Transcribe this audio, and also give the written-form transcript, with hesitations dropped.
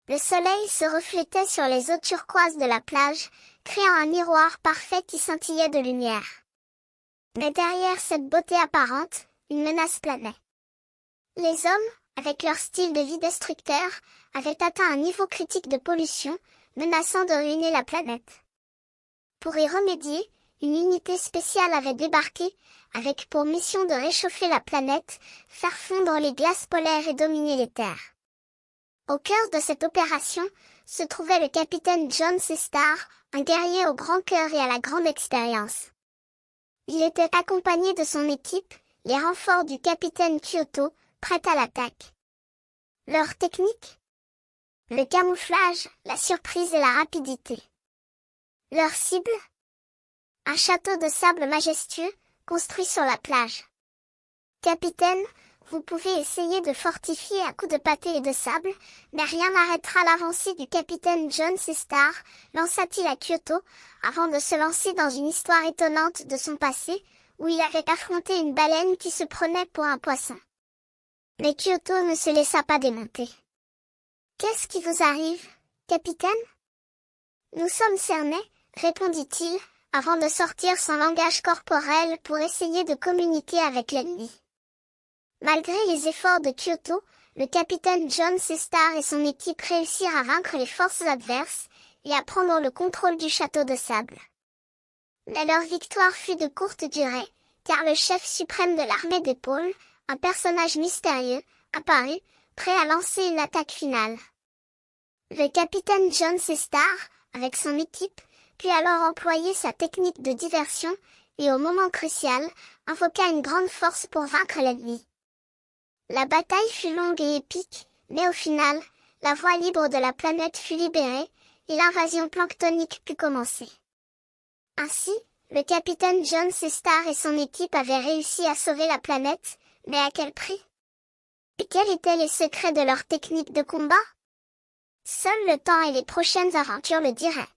Le soleil se reflétait sur les eaux turquoises de la plage, créant un miroir parfait qui scintillait de lumière. Mais derrière cette beauté apparente, une menace planait. Les hommes, avec leur style de vie destructeur, avaient atteint un niveau critique de pollution, menaçant de ruiner la planète. Pour y remédier, une unité spéciale avait débarqué, avec pour mission de réchauffer la planète, faire fondre les glaces polaires et dominer les terres. Au cœur de cette opération, se trouvait le capitaine John C. Starr, un guerrier au grand cœur et à la grande expérience. Il était accompagné de son équipe, les renforts du capitaine Kyoto, prêts à l'attaque. Leur technique? Le camouflage, la surprise et la rapidité. Leur cible? Un château de sable majestueux, construit sur la plage. Capitaine, vous pouvez essayer de fortifier à coups de pâté et de sable, mais rien n'arrêtera l'avancée du capitaine John C. Starr, lança-t-il à Kyoto, avant de se lancer dans une histoire étonnante de son passé, où il avait affronté une baleine qui se prenait pour un poisson. Mais Kyoto ne se laissa pas démonter. « Qu'est-ce qui vous arrive, capitaine ?»« Nous sommes cernés, » répondit-il, avant de sortir son langage corporel pour essayer de communiquer avec l'ennemi. Malgré les efforts de Kyoto, le capitaine John C. Starr et son équipe réussirent à vaincre les forces adverses et à prendre le contrôle du château de sable. Mais leur victoire fut de courte durée, car le chef suprême de l'armée des pôles, un personnage mystérieux, apparut, prêt à lancer une attaque finale. Le capitaine John C. Starr, avec son équipe, put alors employer sa technique de diversion, et au moment crucial, invoqua une grande force pour vaincre l'ennemi. La bataille fut longue et épique, mais au final, la voie libre de la planète fut libérée, et l'invasion planctonique put commencer. Ainsi, le capitaine John C. Starr et son équipe avaient réussi à sauver la planète, mais à quel prix? Et quels étaient les secrets de leur technique de combat? Seul le temps et les prochaines aventures le diraient.